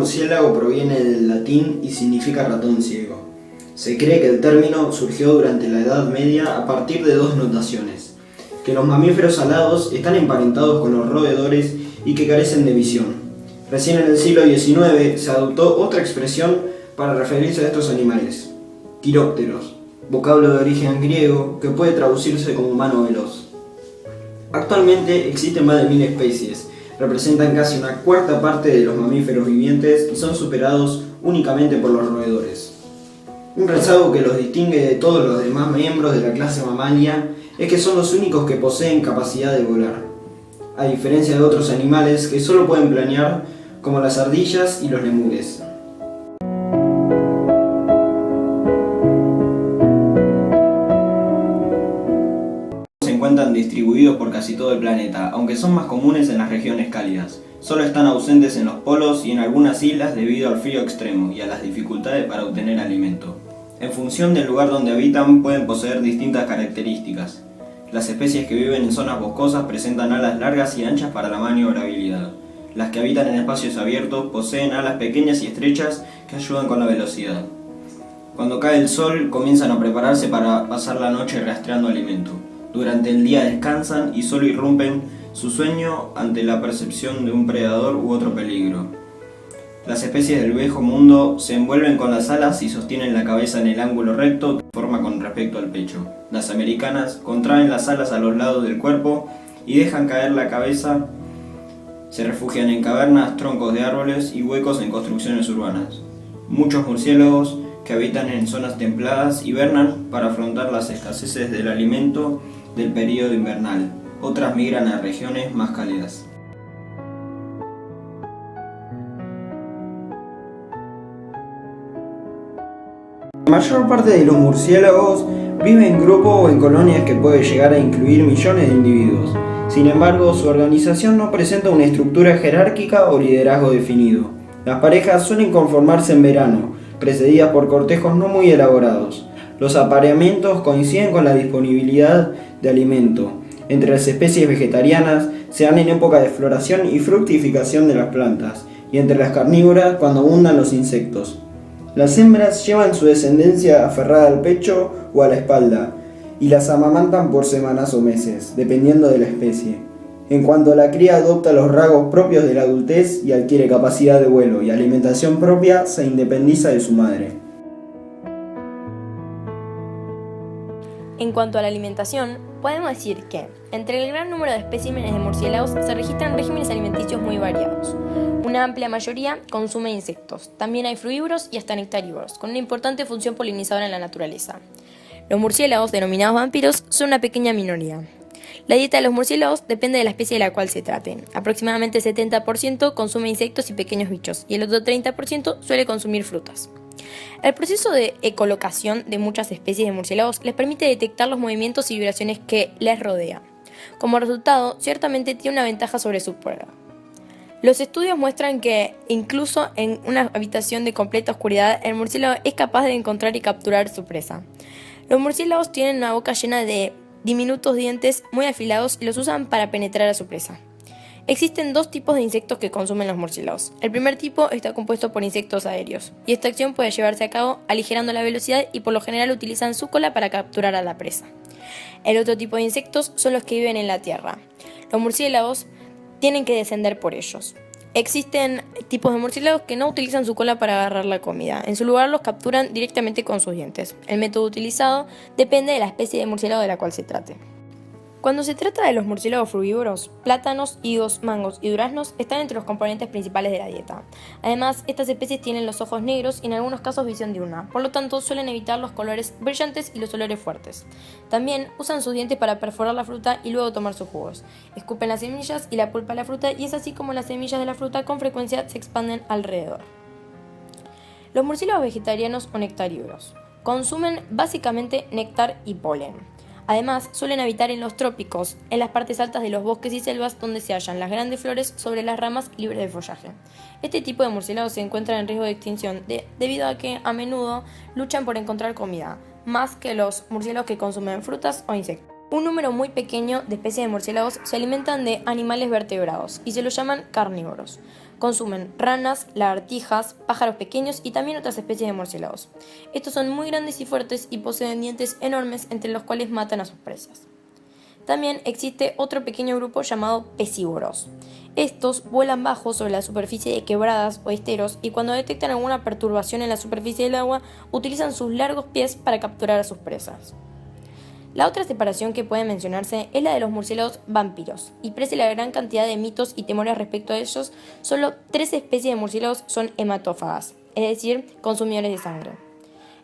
murciélago proviene del latín y significa ratón ciego. Se cree que el término surgió durante la Edad Media a partir de dos notaciones: que los mamíferos alados están emparentados con los roedores y que carecen de visión. Recién en el siglo XIX se adoptó otra expresión para referirse a estos animales: quirópteros, vocablo de origen griego que puede traducirse como humano veloz. Actualmente existen más de 1000 especies, representan casi una cuarta parte de los mamíferos vivientes y son superados únicamente por los roedores. Un rasgo que los distingue de todos los demás miembros de la clase Mammalia es que son los únicos que poseen capacidad de volar, a diferencia de otros animales que solo pueden planear, como las ardillas y los lemures. Se encuentran distribuidos por casi todo el planeta, aunque son más comunes en las regiones cálidas. Solo están ausentes en los polos y en algunas islas debido al frío extremo y a las dificultades para obtener alimento. En función del lugar donde habitan pueden poseer distintas características. Las especies que viven en zonas boscosas presentan alas largas y anchas para la maniobrabilidad. Las que habitan en espacios abiertos poseen alas pequeñas y estrechas que ayudan con la velocidad. Cuando cae el sol comienzan a prepararse para pasar la noche rastreando alimento. Durante el día descansan y solo irrumpen su sueño ante la percepción de un predador u otro peligro. Las especies del viejo mundo se envuelven con las alas y sostienen la cabeza en el ángulo recto que forma con respecto al pecho. Las americanas contraen las alas a los lados del cuerpo y dejan caer la cabeza. Se refugian en cavernas, troncos de árboles y huecos en construcciones urbanas. Muchos murciélagos que habitan en zonas templadas hibernan para afrontar las escaseces del alimento del período invernal. Otras migran a regiones más cálidas. La mayor parte de los murciélagos vive en grupo o en colonias que puede llegar a incluir millones de individuos. Sin embargo, su organización no presenta una estructura jerárquica o liderazgo definido. Las parejas suelen conformarse en verano, precedidas por cortejos no muy elaborados. Los apareamientos coinciden con la disponibilidad de alimento. Entre las especies vegetarianas se dan en época de floración y fructificación de las plantas, y entre las carnívoras cuando abundan los insectos. Las hembras llevan su descendencia aferrada al pecho o a la espalda, y las amamantan por semanas o meses, dependiendo de la especie. En cuanto la cría adopta los rasgos propios de la adultez y adquiere capacidad de vuelo y alimentación propia, se independiza de su madre. En cuanto a la alimentación, podemos decir que, entre el gran número de especímenes de murciélagos, se registran regímenes alimenticios muy variados. Una amplia mayoría consume insectos. También hay frugívoros y hasta nectarívoros, con una importante función polinizadora en la naturaleza. Los murciélagos, denominados vampiros, son una pequeña minoría. La dieta de los murciélagos depende de la especie de la cual se traten. Aproximadamente el 70% consume insectos y pequeños bichos, y el otro 30% suele consumir frutas. El proceso de ecolocación de muchas especies de murciélagos les permite detectar los movimientos y vibraciones que les rodean. Como resultado, ciertamente tiene una ventaja sobre su prueba. Los estudios muestran que, incluso en una habitación de completa oscuridad, el murciélago es capaz de encontrar y capturar su presa. Los murciélagos tienen una boca llena de diminutos dientes muy afilados y los usan para penetrar a su presa. Existen dos tipos de insectos que consumen los murciélagos. El primer tipo está compuesto por insectos aéreos, y esta acción puede llevarse a cabo aligerando la velocidad y por lo general utilizan su cola para capturar a la presa. El otro tipo de insectos son los que viven en la tierra. Los murciélagos tienen que descender por ellos. Existen tipos de murciélagos que no utilizan su cola para agarrar la comida. En su lugar los capturan directamente con sus dientes. El método utilizado depende de la especie de murciélago de la cual se trate. Cuando se trata de los murciélagos frugívoros, plátanos, higos, mangos y duraznos están entre los componentes principales de la dieta. Además, estas especies tienen los ojos negros y en algunos casos visión diurna, por lo tanto suelen evitar los colores brillantes y los olores fuertes. También usan sus dientes para perforar la fruta y luego tomar sus jugos. Escupen las semillas y la pulpa de la fruta y es así como las semillas de la fruta con frecuencia se expanden alrededor. Los murciélagos vegetarianos o nectarívoros consumen básicamente néctar y polen. Además, suelen habitar en los trópicos, en las partes altas de los bosques y selvas donde se hallan las grandes flores sobre las ramas libres de follaje. Este tipo de murciélagos se encuentra en riesgo de extinción debido a que a menudo luchan por encontrar comida, más que los murciélagos que consumen frutas o insectos. Un número muy pequeño de especies de murciélagos se alimentan de animales vertebrados y se los llaman carnívoros. Consumen ranas, lagartijas, pájaros pequeños y también otras especies de murciélagos. Estos son muy grandes y fuertes y poseen dientes enormes entre los cuales matan a sus presas. También existe otro pequeño grupo llamado pecívoros. Estos vuelan bajo sobre la superficie de quebradas o esteros y cuando detectan alguna perturbación en la superficie del agua utilizan sus largos pies para capturar a sus presas. La otra separación que puede mencionarse es la de los murciélagos vampiros, y pese a la gran cantidad de mitos y temores respecto a ellos, solo 3 especies de murciélagos son hematófagas, es decir, consumidores de sangre.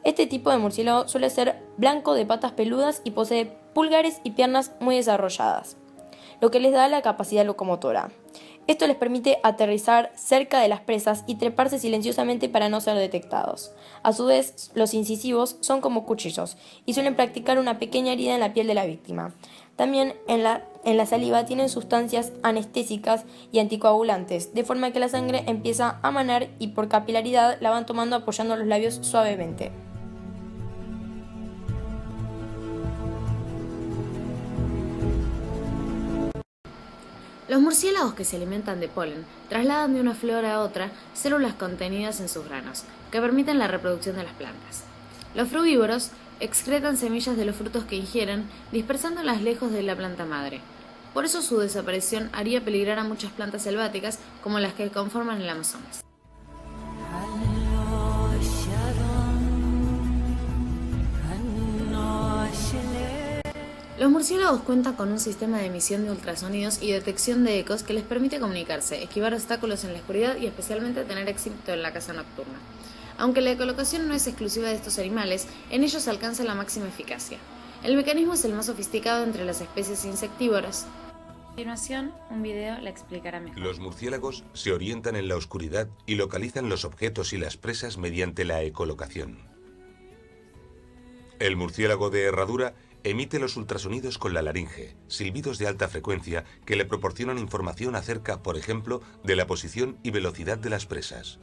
Este tipo de murciélago suele ser blanco de patas peludas y posee pulgares y piernas muy desarrolladas, lo que les da la capacidad locomotora. Esto les permite aterrizar cerca de las presas y treparse silenciosamente para no ser detectados. A su vez, los incisivos son como cuchillos y suelen practicar una pequeña herida en la piel de la víctima. También en la saliva tienen sustancias anestésicas y anticoagulantes, de forma que la sangre empieza a manar y por capilaridad la van tomando apoyando los labios suavemente. Los murciélagos que se alimentan de polen trasladan de una flor a otra células contenidas en sus granos, que permiten la reproducción de las plantas. Los frugívoros excretan semillas de los frutos que ingieren, dispersándolas lejos de la planta madre. Por eso su desaparición haría peligrar a muchas plantas selváticas como las que conforman el Amazonas. Los murciélagos cuentan con un sistema de emisión de ultrasonidos y detección de ecos que les permite comunicarse, esquivar obstáculos en la oscuridad y especialmente tener éxito en la caza nocturna. Aunque la ecolocación no es exclusiva de estos animales, en ellos se alcanza la máxima eficacia. El mecanismo es el más sofisticado entre las especies insectívoras. A continuación, un video la explicará mejor. Los murciélagos se orientan en la oscuridad y localizan los objetos y las presas mediante la ecolocación. El murciélago de herradura emite los ultrasonidos con la laringe, silbidos de alta frecuencia que le proporcionan información acerca, por ejemplo, de la posición y velocidad de las presas.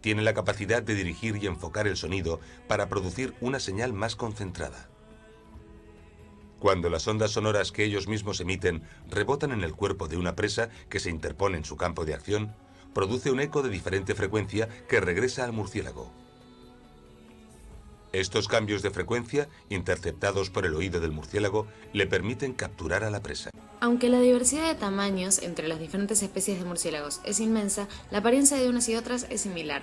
Tiene la capacidad de dirigir y enfocar el sonido para producir una señal más concentrada. Cuando las ondas sonoras que ellos mismos emiten rebotan en el cuerpo de una presa que se interpone en su campo de acción, produce un eco de diferente frecuencia que regresa al murciélago. Estos cambios de frecuencia, interceptados por el oído del murciélago, le permiten capturar a la presa. Aunque la diversidad de tamaños entre las diferentes especies de murciélagos es inmensa, la apariencia de unas y otras es similar.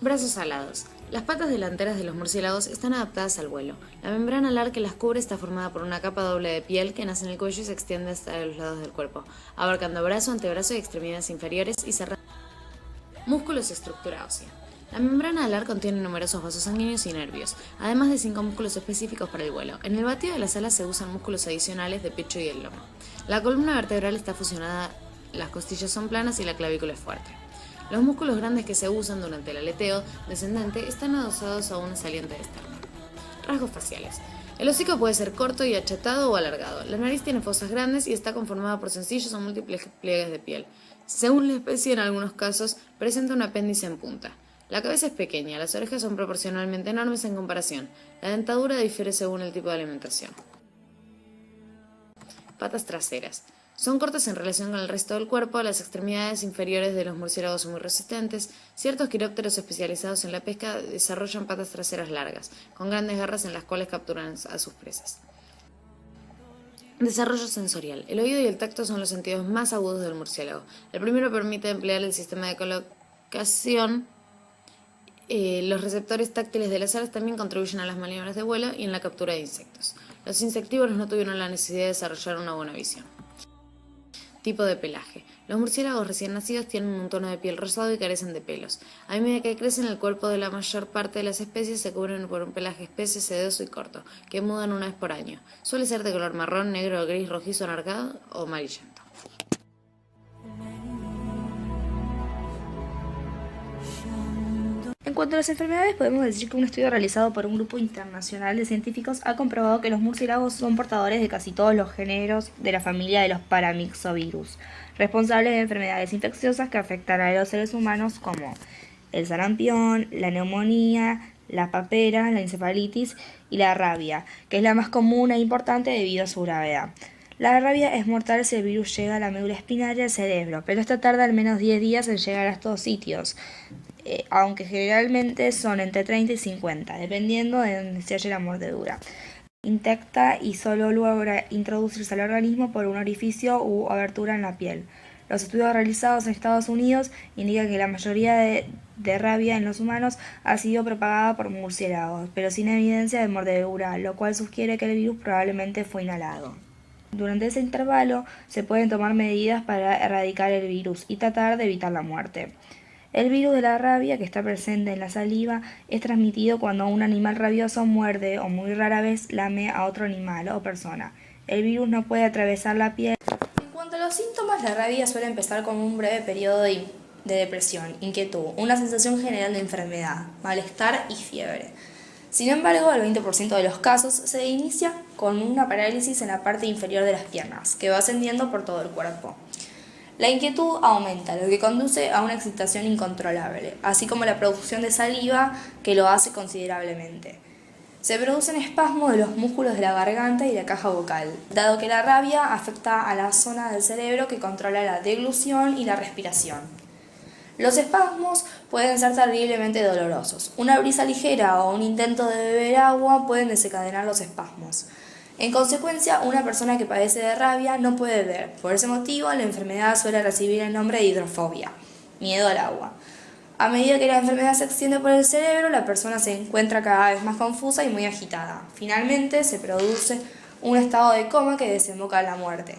Brazos alados. Las patas delanteras de los murciélagos están adaptadas al vuelo. La membrana alar que las cubre está formada por una capa doble de piel que nace en el cuello y se extiende hasta los lados del cuerpo, abarcando brazo, antebrazo y extremidades inferiores y cerrando. Músculos y estructura ósea. La membrana alar contiene numerosos vasos sanguíneos y nervios, además de 5 músculos específicos para el vuelo. En el batido de las alas se usan músculos adicionales de pecho y el lomo. La columna vertebral está fusionada, las costillas son planas y la clavícula es fuerte. Los músculos grandes que se usan durante el aleteo descendente están adosados a una saliente externa. Rasgos faciales. El hocico puede ser corto y achatado o alargado. La nariz tiene fosas grandes y está conformada por sencillos o múltiples pliegues de piel. Según la especie, en algunos casos, presenta un apéndice en punta. La cabeza es pequeña, las orejas son proporcionalmente enormes en comparación. La dentadura difiere según el tipo de alimentación. Patas traseras. Son cortas en relación con el resto del cuerpo, las extremidades inferiores de los murciélagos son muy resistentes. Ciertos quirópteros especializados en la pesca desarrollan patas traseras largas, con grandes garras en las cuales capturan a sus presas. Desarrollo sensorial. El oído y el tacto son los sentidos más agudos del murciélago. El primero permite emplear el sistema de colocación. Los receptores táctiles de las alas también contribuyen a las maniobras de vuelo y en la captura de insectos. Los insectívoros no tuvieron la necesidad de desarrollar una buena visión. Tipo de pelaje. Los murciélagos recién nacidos tienen un tono de piel rosado y carecen de pelos. A medida que crecen, el cuerpo de la mayor parte de las especies se cubren por un pelaje espeso, sedoso y corto, que mudan una vez por año. Suele ser de color marrón, negro, gris, rojizo, anaranjado o amarillento. En cuanto a las enfermedades, podemos decir que un estudio realizado por un grupo internacional de científicos ha comprobado que los murciélagos son portadores de casi todos los géneros de la familia de los paramyxovirus, responsables de enfermedades infecciosas que afectan a los seres humanos como el sarampión, la neumonía, la papera, la encefalitis y la rabia, que es la más común e importante debido a su gravedad. La rabia es mortal si el virus llega a la médula espinal y al cerebro, pero esta tarda al menos 10 días en llegar a estos sitios, aunque generalmente son entre 30 y 50, dependiendo de donde se halle la mordedura. Intacta y solo logra introducirse al organismo por un orificio u abertura en la piel. Los estudios realizados en Estados Unidos indican que la mayoría de rabia en los humanos ha sido propagada por murciélagos, pero sin evidencia de mordedura, lo cual sugiere que el virus probablemente fue inhalado. Durante ese intervalo se pueden tomar medidas para erradicar el virus y tratar de evitar la muerte. El virus de la rabia, que está presente en la saliva, es transmitido cuando un animal rabioso muerde o muy rara vez lame a otro animal o persona. El virus no puede atravesar la piel. En cuanto a los síntomas, la rabia suele empezar con un breve periodo de depresión, inquietud, una sensación general de enfermedad, malestar y fiebre. Sin embargo, el 20% de los casos se inicia con una parálisis en la parte inferior de las piernas, que va ascendiendo por todo el cuerpo. La inquietud aumenta, lo que conduce a una excitación incontrolable, así como la producción de saliva, que lo hace considerablemente. Se producen espasmos de los músculos de la garganta y la caja vocal, dado que la rabia afecta a la zona del cerebro que controla la deglución y la respiración. Los espasmos pueden ser terriblemente dolorosos. Una brisa ligera o un intento de beber agua pueden desencadenar los espasmos. En consecuencia, una persona que padece de rabia no puede beber. Por ese motivo, la enfermedad suele recibir el nombre de hidrofobia, miedo al agua. A medida que la enfermedad se extiende por el cerebro, la persona se encuentra cada vez más confusa y muy agitada. Finalmente, se produce un estado de coma que desemboca en la muerte.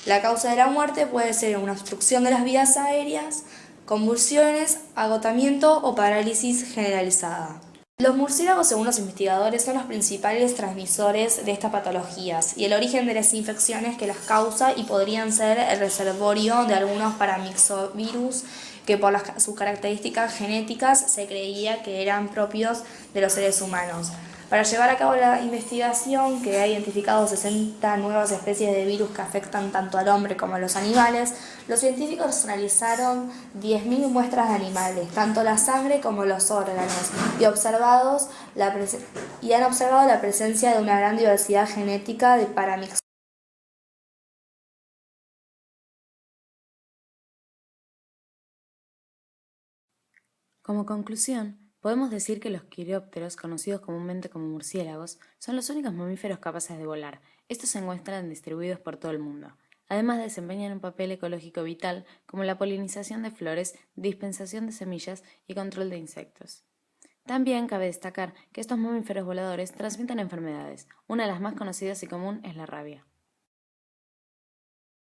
La causa de la muerte puede ser una obstrucción de las vías aéreas, convulsiones, agotamiento o parálisis generalizada. Los murciélagos, según los investigadores, son los principales transmisores de estas patologías y el origen de las infecciones que las causa y podrían ser el reservorio de algunos paramyxovirus que por sus características genéticas se creía que eran propios de los seres humanos. Para llevar a cabo la investigación, que ha identificado 60 nuevas especies de virus que afectan tanto al hombre como a los animales, los científicos analizaron 10.000 muestras de animales, tanto la sangre como los órganos, y han observado la presencia de una gran diversidad genética de paramyxovirus. Como conclusión, podemos decir que los quirópteros, conocidos comúnmente como murciélagos, son los únicos mamíferos capaces de volar. Estos se encuentran distribuidos por todo el mundo. Además, desempeñan un papel ecológico vital como la polinización de flores, dispensación de semillas y control de insectos. También cabe destacar que estos mamíferos voladores transmiten enfermedades. Una de las más conocidas y común es la rabia.